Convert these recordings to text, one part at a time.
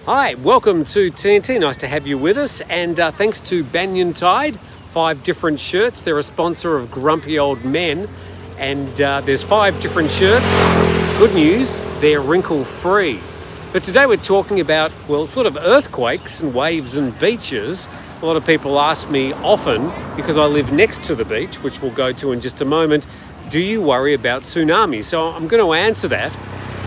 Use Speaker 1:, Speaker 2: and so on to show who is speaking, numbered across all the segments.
Speaker 1: Hi, welcome to TNT. Nice to have you with us. And thanks to Banyan Tide, 5 different shirts. They're a sponsor of Grumpy Old Men. And there's 5 different shirts. Good news, they're wrinkle-free. But today we're talking about, well, sort of earthquakes and waves and beaches. A lot of people ask me often, because I live next to the beach, which we'll go to in just a moment, do you worry about tsunamis? So I'm going to answer that.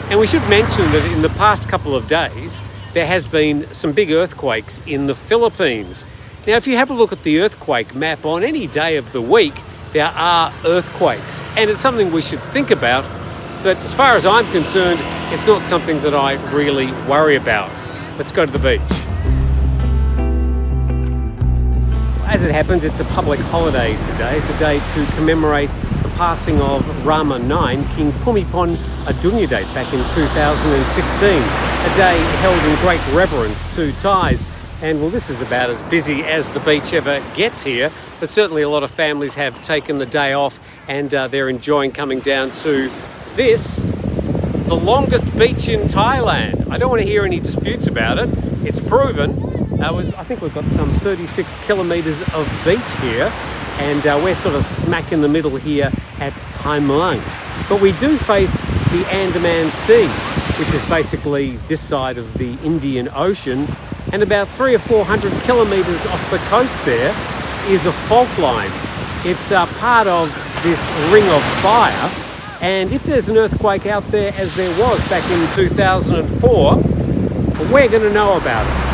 Speaker 1: And we should mention that in the past couple of days, there has been some big earthquakes in the Philippines. Now, if you have a look at the earthquake map on any day of the week, there are earthquakes. And it's something we should think about, but as far as I'm concerned, it's not something that I really worry about. Let's go to the beach. As it happens, it's a public holiday today. It's a day to commemorate the passing of Rama IX, King Bhumibol Adulyadej, back in 2016. A day held in great reverence to Thais. And well, this is about as busy as the beach ever gets here, but certainly a lot of families have taken the day off and they're enjoying coming down to this, the longest beach in Thailand. I don't want to hear any disputes about it. It's proven. I think we've got some 36 kilometres of beach here, and we're sort of smack in the middle here at Thai Mueang. But we do face the Andaman Sea, which is basically this side of the Indian Ocean, and about 300 or 400 kilometres off the coast there is a fault line. It's part of this ring of fire, and if there's an earthquake out there, as there was back in 2004, we're going to know about it.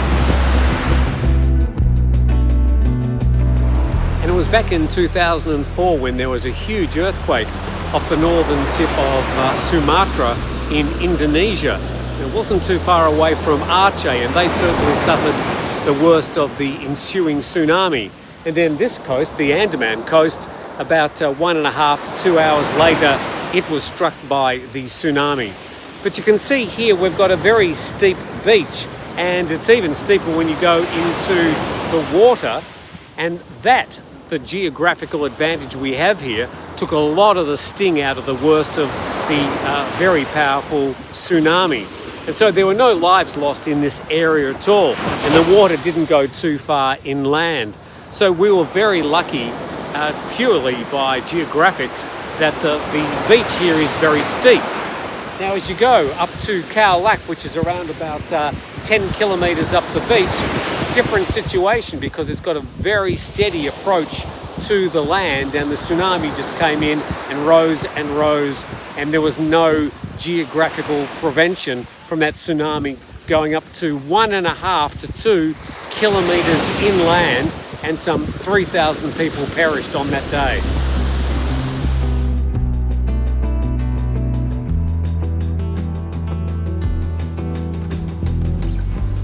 Speaker 1: And it was back in 2004 when there was a huge earthquake off the northern tip of Sumatra in Indonesia. It wasn't too far away from Aceh, and they certainly suffered the worst of the ensuing tsunami. And then this coast, the Andaman coast, about 1.5 to 2 hours later, it was struck by the tsunami. But you can see here we've got a very steep beach, and it's even steeper when you go into the water, and that, the geographical advantage we have here, took a lot of the sting out of the worst of the very powerful tsunami. And so there were no lives lost in this area at all, and the water didn't go too far inland. So we were very lucky, purely by geographics, that the beach here is very steep. Now as you go up to Khao Lak, which is around about 10 kilometres up the beach, different situation because it's got a very steady approach to the land, and the tsunami just came in and rose, and there was no geographical prevention from that tsunami going up to 1.5 to 2 kilometres inland, and some 3,000 people perished on that day.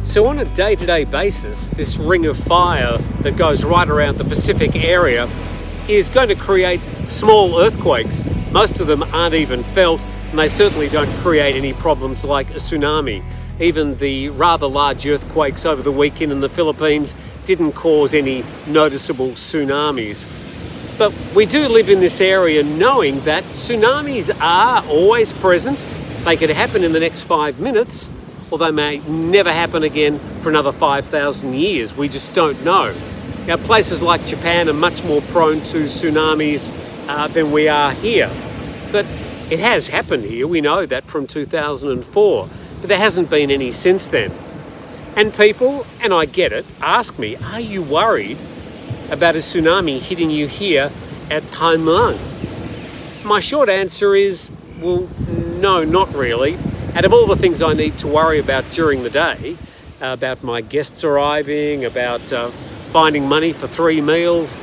Speaker 1: So on a day-to-day basis, this ring of fire that goes right around the Pacific area is going to create small earthquakes. Most of them aren't even felt, and they certainly don't create any problems like a tsunami. Even the rather large earthquakes over the weekend in the Philippines didn't cause any noticeable tsunamis. But we do live in this area knowing that tsunamis are always present. They could happen in the next 5 minutes, or they may never happen again for another 5,000 years. We just don't know. Now, places like Japan are much more prone to tsunamis than we are here. But it has happened here, we know that from 2004, but there hasn't been any since then. And people, and I get it, ask me, are you worried about a tsunami hitting you here at Thai Mueang? My short answer is, well, no, not really. Out of all the things I need to worry about during the day, about my guests arriving, about finding money for 3 meals,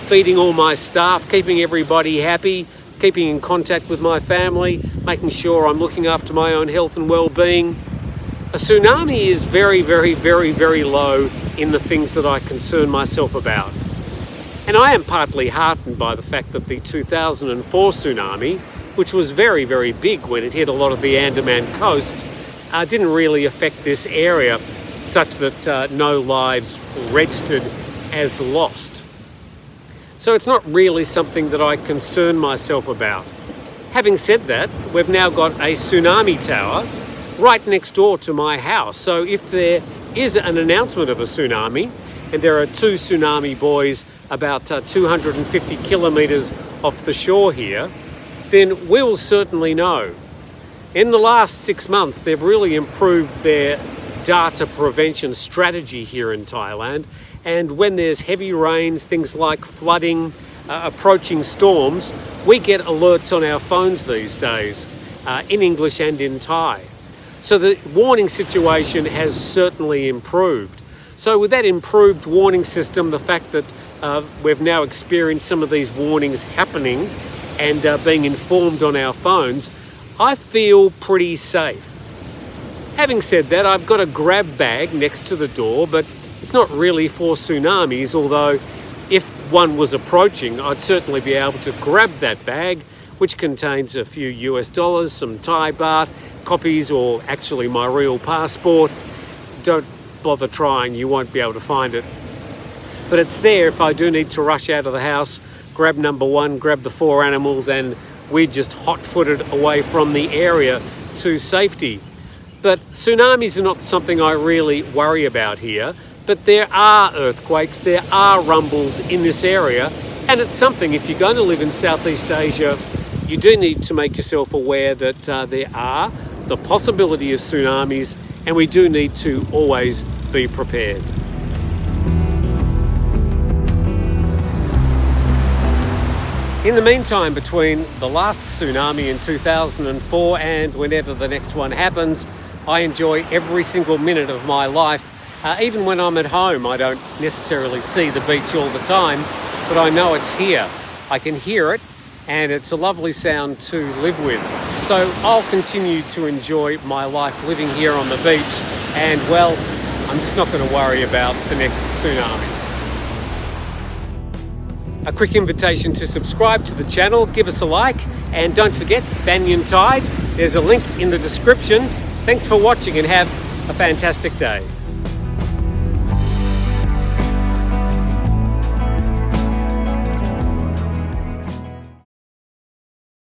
Speaker 1: feeding all my staff, keeping everybody happy, keeping in contact with my family, making sure I'm looking after my own health and well-being, a tsunami is very, very, very, very low in the things that I concern myself about. And I am partly heartened by the fact that the 2004 tsunami, which was very, very big when it hit a lot of the Andaman coast, didn't really affect this area such that no lives registered as lost. So it's not really something that I concern myself about. Having said that, we've now got a tsunami tower right next door to my house. So if there is an announcement of a tsunami, and there are two tsunami buoys about 250 kilometres off the shore here, then we'll certainly know. In the last 6 months, they've really improved their data prevention strategy here in Thailand. And when there's heavy rains, things like flooding, approaching storms, we get alerts on our phones these days, in English and in Thai. So the warning situation has certainly improved. So with that improved warning system, the fact that we've now experienced some of these warnings happening and being informed on our phones, I feel pretty safe. Having said that, I've got a grab bag next to the door, but it's not really for tsunamis, although if one was approaching, I'd certainly be able to grab that bag, which contains a few US dollars, some Thai baht, copies, or actually my real passport. Don't bother trying, you won't be able to find it. But it's there if I do need to rush out of the house, grab number one, grab the 4 animals, and we're just hot-footed away from the area to safety. But tsunamis are not something I really worry about here. But there are earthquakes, there are rumbles in this area, and it's something, if you're going to live in Southeast Asia, you do need to make yourself aware that there are the possibility of tsunamis, and we do need to always be prepared. In the meantime, between the last tsunami in 2004 and whenever the next one happens, I enjoy every single minute of my life. Even when I'm at home, I don't necessarily see the beach all the time, but I know it's here. I can hear it, and it's a lovely sound to live with. So I'll continue to enjoy my life living here on the beach, and well, I'm just not going to worry about the next tsunami. A quick invitation to subscribe to the channel, give us a like, and don't forget Banyan Tide. There's a link in the description. Thanks for watching and have a fantastic day.